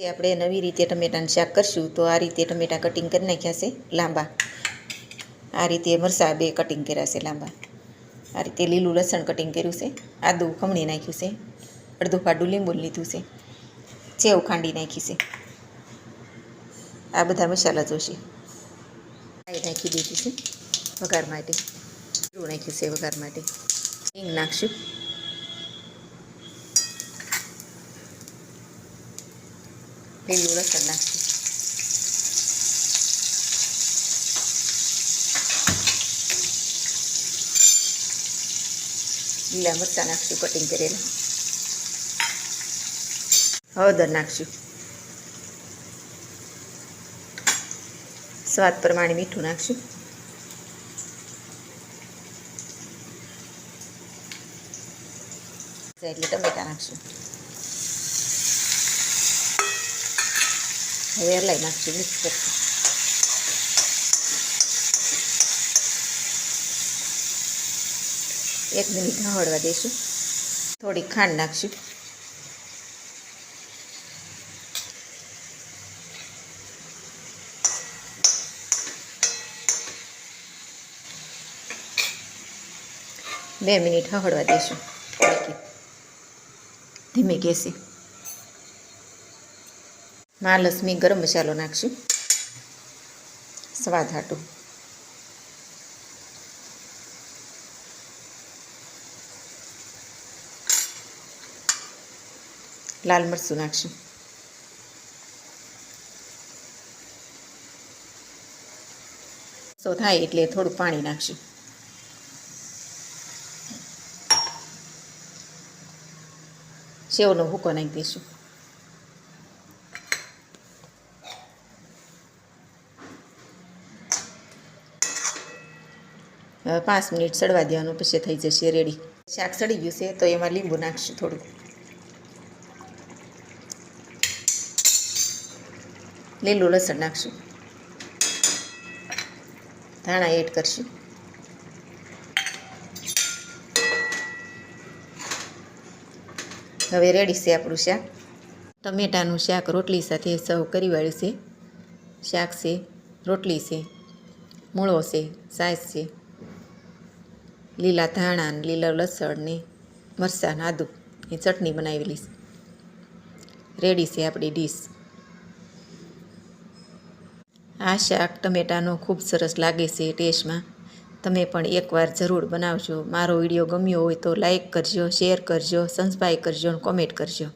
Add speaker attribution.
Speaker 1: આપણે નવી રીતે ટમેટાનું શાક કરશું તો આ રીતે ટમેટા કટિંગ કરી નાખ્યા છે લાંબા. આ રીતે મરચાં 2 કટિંગ કર્યા છે લાંબા. આ રીતે લીલું લસણ કટિંગ કર્યું છે. આદું ખમણી નાખ્યું છે. અડધું ફાડું લીંબુ લીધું છે. સેવ ખાંડી નાખી છે. આ બધા મસાલા જોશે. રાઈ નાખી દીધી છે વઘાર માટે. જીરું નાખ્યું છે વઘાર માટે. હિંગ નાખશું. લીલું લસણ નાખશું. લીલા મરચાં નાખશું કટિંગ કરેલા. હળદર નાખશું. સ્વાદ પ્રમાણે મીઠું નાખશું. એટલે ટમેટા નાખશું. હવે હલાઈ નાખશું, મિક્સ કરશું. એક મિનિટ હળવા દઈશું. થોડી ખાંડ નાખશું. બે મિનિટ હળવા દઈશું. ધીમે ગેસે મહાલક્ષ્મી ગરમ મસાલો નાખશું સ્વાદ હાટું. લાલ મરચું નાખશું. સો થાય એટલે થોડું પાણી નાખશું. સેવનો ભૂકો નાખી દઈશું. હવે 5 મિનિટ સડવા દેવાનું, પછી થઈ જશે રેડી. શાક સડી ગયું છે તો એમાં લીંબુ નાખશું થોડું. લીલું લસણ નાખશું. ધાણા એડ કરશું. હવે રેડી છે આપણું શાક. ટમેટાનું શાક રોટલી સાથે સર્વ કરી વાળ્યું છે. શાક છે, રોટલી છે, મૂળો છે, સાસ છે, લીલા ધાણા ને લીલા લસણ ને મરચાં ને આદું એ ચટણી બનાવેલી છે. રેડી છે આપણી ડીશ. આ શાક ટમેટાનો ખૂબ સરસ લાગે છે ટેસ્ટમાં. તમે પણ એકવાર જરૂર બનાવજો. મારો વિડીયો ગમ્યો હોય તો લાઈક કરજો, શેર કરજો, સબસ્ક્રાઈબ કરજો અને કોમેન્ટ કરજો.